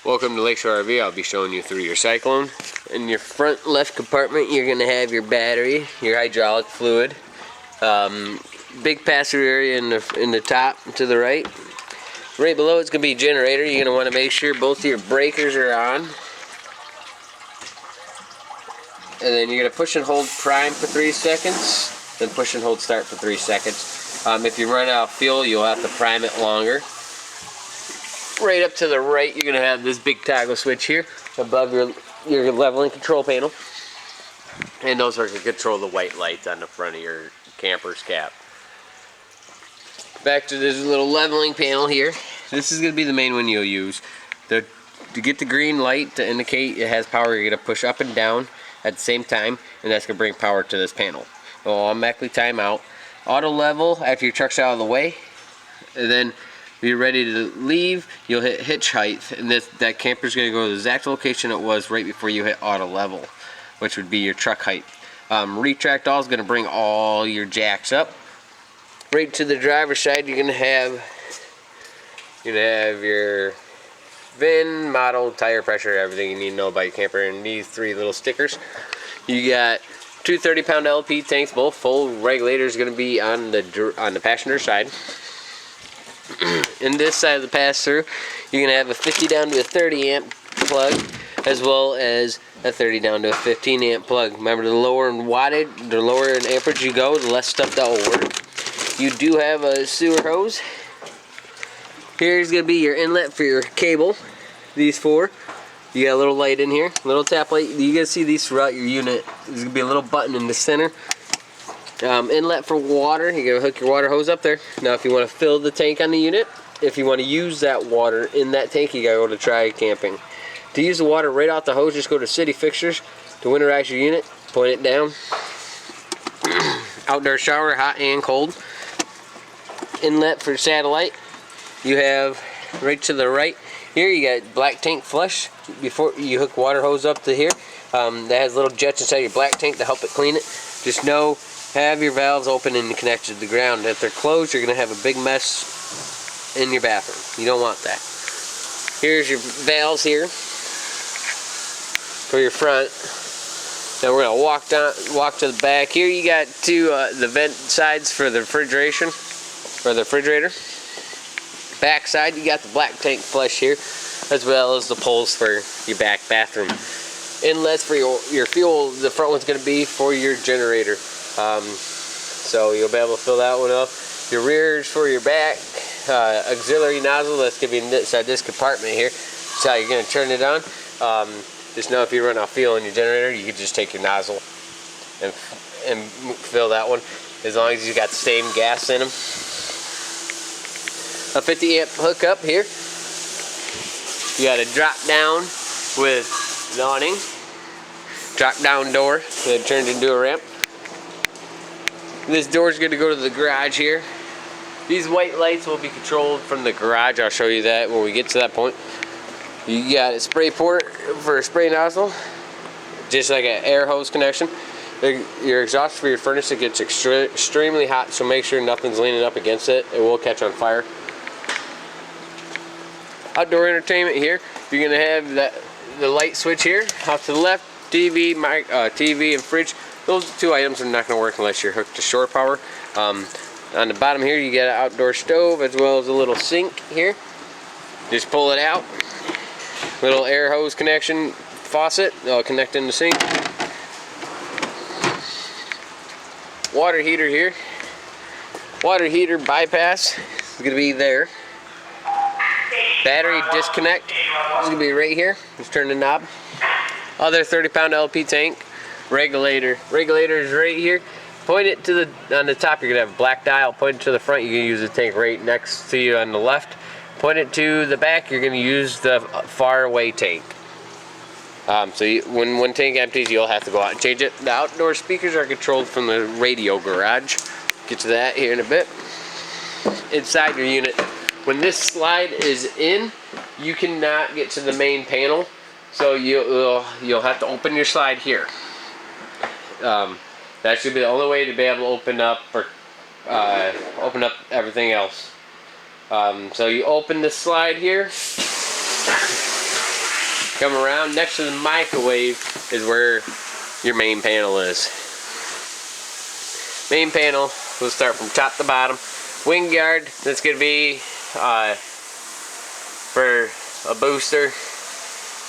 Welcome to Lakeshore RV. I'll be showing you through your Cyclone. In your front left compartment, you're going to have your battery, your hydraulic fluid, big pass-through area in the top to the right. Right below it's going to be a generator. You're going to want to make sure both of your breakers are on. And then you're going to push and hold prime for 3 seconds, then push and hold start for 3 seconds. If you run out of fuel, you'll have to prime it longer. Right up to the right, you're going to have this big toggle switch here above your leveling control panel. And those are going to control the white lights on the front of your camper's cap. Back to this little leveling panel here. This is going to be the main one you'll use. To get the green light to indicate it has power, you're going to push up and down at the same time, and that's going to bring power to this panel. It will automatically time out. Auto level after your truck's out of the way, and then when you're ready to leave, you'll hit hitch height, and that camper's going to go to the exact location it was right before you hit auto level, which would be your truck height. Retract all is going to bring all your jacks up. Right to the driver's side, you're going to have your VIN, model, tire pressure, everything you need to know about your camper, and these 3 little stickers. You got 2 30-pound LP tanks, both full. Regulator is going to be on the passenger side. In this side of the pass-through, you're going to have a 50 down to a 30 amp plug, as well as a 30 down to a 15 amp plug. Remember, the lower in wattage, the lower in amperage you go, the less stuff that will work. You do have a sewer hose. Here's going to be your inlet for your cable. These 4. You got a little light in here, little tap light. You're going to see these throughout your unit. There's going to be a little button in the center. Inlet for water. You're going to hook your water hose up there. Now if you want to fill the tank on the unit, if you want to use that water in that tank, you got to go to Try Camping. To use the water right off the hose, just go to City Fixtures. To winterize your unit, point it down. Outdoor shower, hot and cold. Inlet for satellite. You have right to the right here, you got black tank flush. Before you hook water hose up to here, that has little jets inside your black tank to help it clean it. Just know, have your valves open and connected to the ground. If they're closed, you're going to have a big mess in your bathroom. You don't want that. Here's your valves here for your front. Now we're going to walk to the back. Here you got 2 the vent sides for the refrigeration, or the refrigerator. Back side, you got the black tank flush here, as well as the poles for your back bathroom. Inlets for your fuel, the front one's going to be for your generator. So you'll be able to fill that one up. Your rear is for your back. Auxiliary nozzle, that's going to be inside this compartment here. That's how you're going to turn it on. Just know if you run out of fuel in your generator, you can just take your nozzle and fill that one, as long as you got the same gas in them. A 50 amp hookup here. You got a drop down with an awning. Drop down door that turns into a ramp. This door is going to go to the garage here. These white lights will be controlled from the garage. I'll show you that when we get to that point. You got a spray port for a spray nozzle, just like an air hose connection. Your exhaust for your furnace, it gets extremely hot, so make sure nothing's leaning up against it. It will catch on fire. Outdoor entertainment here. You're going to have the light switch here. Off to the left, TV and fridge. Those 2 items are not going to work unless you're hooked to shore power. On the bottom here, you got an outdoor stove, as well as a little sink here. Just pull it out. Little air hose connection faucet. I'll connect in the sink. Water heater here. Water heater bypass is going to be there. Battery disconnect is going to be right here. Just turn the knob. Other 30-pound LP tank. Regulator. Regulator is right here. Point it to on the top. You're going to have a black dial. Point it to the front. You're going to use the tank right next to you on the left. Point it to the back. You're going to use the far away tank. When one tank empties, you'll have to go out and change it. The outdoor speakers are controlled from the radio garage. Get to that here in a bit. Inside your unit, when this slide is in, you cannot get to the main panel, so you'll have to open your slide here. That should be the only way to be able to open up everything else. So you open the slide here, Come around, next to the microwave is where your main panel is. Main panel, we'll start from top to bottom. Wing guard, that's going to be for a booster.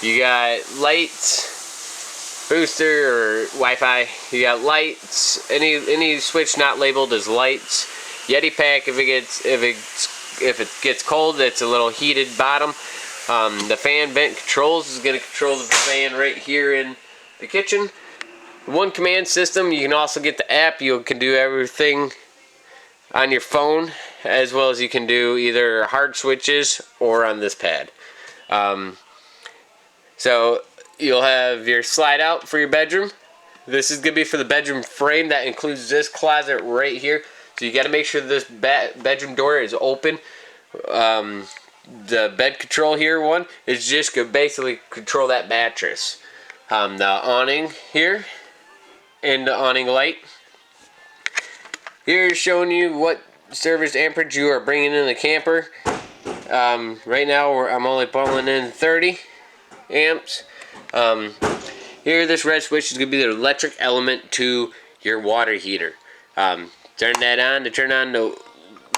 You got lights, booster or Wi-Fi. You got lights, any switch not labeled as lights. Yeti pack, if it gets cold, it's a little heated bottom. The fan vent controls is going to control the fan right here in the kitchen. One command system. You can also get the app. You can do everything on your phone, as well as you can do either hard switches or on this pad. So you'll have your slide out for your bedroom. This is going to be for the bedroom frame. That includes this closet right here. So you got to make sure this bedroom door is open. The bed control here one is just going to basically control that mattress. The awning here and the awning light. Here is showing you what service amperage you are bringing in the camper. Right now I'm only pulling in 30 amps. Here this red switch is going to be the electric element to your water heater. Turn that on to turn on the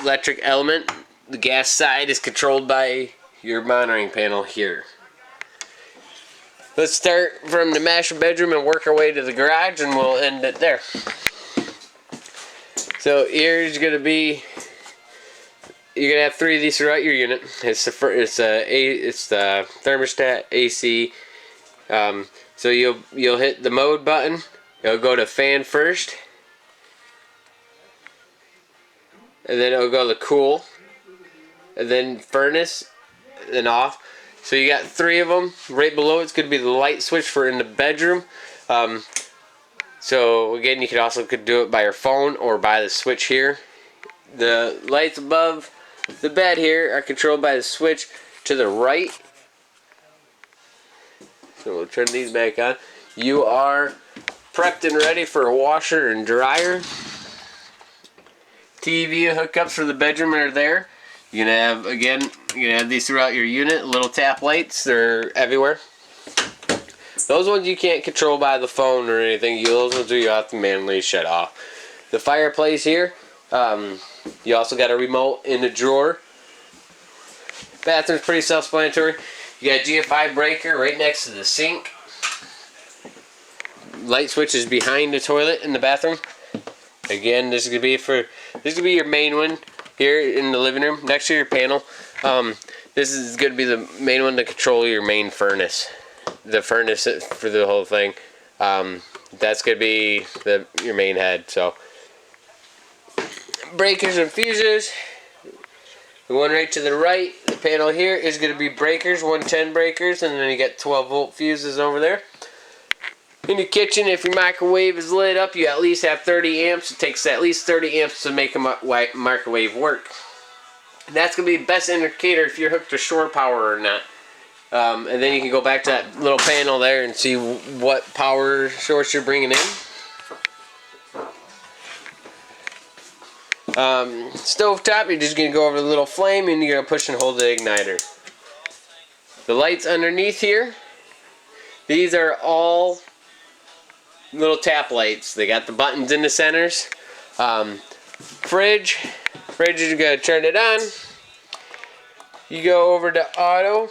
electric element. The gas side is controlled by your monitoring panel here. Let's start from the master bedroom and work our way to the garage, and we'll end it there. So here's going to be, you're going to have 3 of these throughout your unit. It's the thermostat, AC. So you'll hit the mode button. It'll go to fan first, and then it'll go to cool, and then furnace, and then off. So you got 3 of them. Right below it's going to be the light switch for in the bedroom. So again, you could do it by your phone or by the switch here. The lights above the bed here are controlled by the switch to the right. So we'll turn these back on. You are prepped and ready for a washer and dryer. TV hookups for the bedroom are there. You're gonna have these throughout your unit. Little tap lights, they're everywhere. Those ones you can't control by the phone or anything. Those ones you have to manually shut off. The fireplace here. You also got a remote in the drawer. Bathroom's pretty self-explanatory. You got a GFI breaker right next to the sink. Light switch is behind the toilet in the bathroom. Again, this is gonna be your main one here in the living room next to your panel. This is gonna be the main one to control your main furnace. The furnace for the whole thing. That's gonna be your main head. So breakers and fuses. The one right to the right, the panel here is going to be breakers, 110 breakers, and then you get 12-volt fuses over there. In your kitchen, if your microwave is lit up, you at least have 30 amps. It takes at least 30 amps to make a microwave work. And that's going to be the best indicator if you're hooked to shore power or not. And then you can go back to that little panel there and see what power source you're bringing in. Stove top, you're just going to go over the little flame and you're going to push and hold the igniter. The lights underneath here, these are all little tap lights. They got the buttons in the centers. Fridge is going to turn it on. You go over to auto.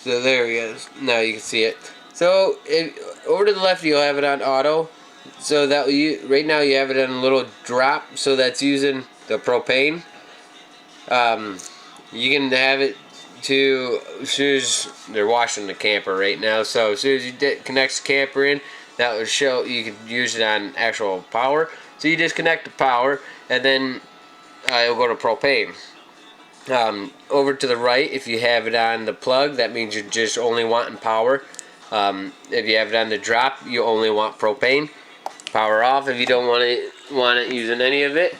So there he is. Now you can see it. So over to the left, you'll have it on auto. So that right now you have it on a little drop. So that's using the propane. You can have it to as soon as they're washing the camper right now. So as soon as you connect the camper in, that will show you can use it on actual power. So you disconnect the power, and then it'll go to propane. Over to the right, if you have it on the plug, that means you're just only wanting power. If you have it on the drop, you only want propane. Power off if you don't want it using any of it.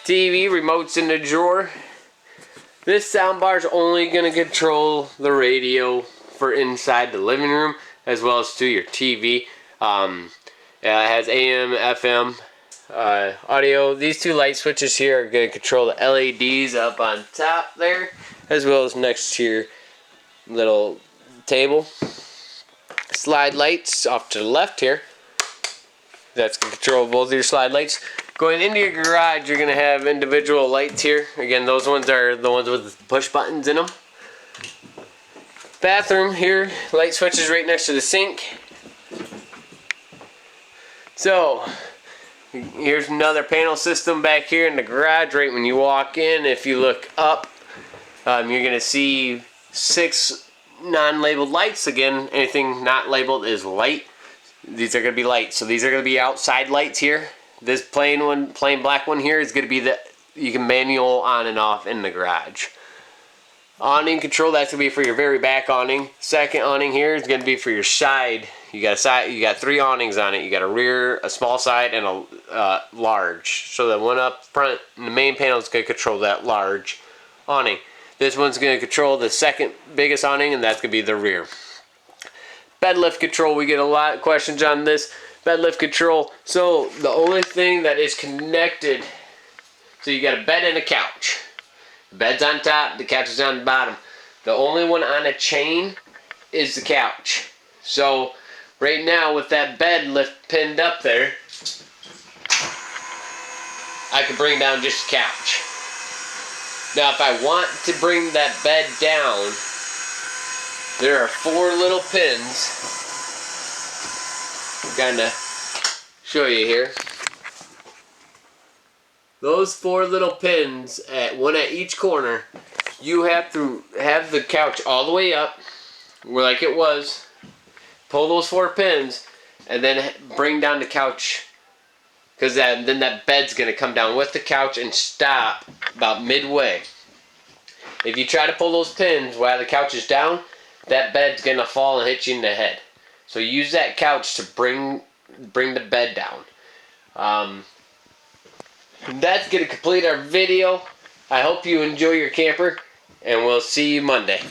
TV remote's in the drawer. This soundbar is only going to control the radio for inside the living room, as well as to your TV. It has AM, FM, audio. These two light switches here are going to control the LEDs up on top there, as well as next to your little table. Slide lights off to the left here. That's going to control both of your slide lights. Going into your garage, you're going to have individual lights here. Again, those ones are the ones with push buttons in them. Bathroom here, light switches right next to the sink. So, here's another panel system back here in the garage. Right when you walk in, if you look up, you're going to see 6 non-labeled lights. Again, anything not labeled is light. These are going to be lights. So these are going to be outside lights here. This plain black one here is going to be the, you can manual on and off in the garage. Awning control, that's going to be for your very back awning. Second awning here is going to be for your side. You got 3 awnings on it. You got a rear, a small side, and a large. So the one up front in the main panel is going to control that large awning. This one's going to control the second biggest awning, and that's going to be the rear. Bed lift control, we get a lot of questions on this. Bed lift control, so the only thing that is connected, so you got a bed and a couch. The bed's on top, the couch is on the bottom. The only one on a chain is the couch. So right now with that bed lift pinned up there, I can bring down just the couch. Now if I want to bring that bed down, there are 4 little pins. I'm going to show you here. Those 4 little pins, one at each corner, you have to have the couch all the way up, where like it was, pull those 4 pins, and then bring down the couch, because then that bed's going to come down with the couch and stop about midway. If you try to pull those pins while the couch is down, that bed's going to fall and hit you in the head. So use that couch to bring the bed down. That's going to complete our video. I hope you enjoy your camper, and we'll see you Monday.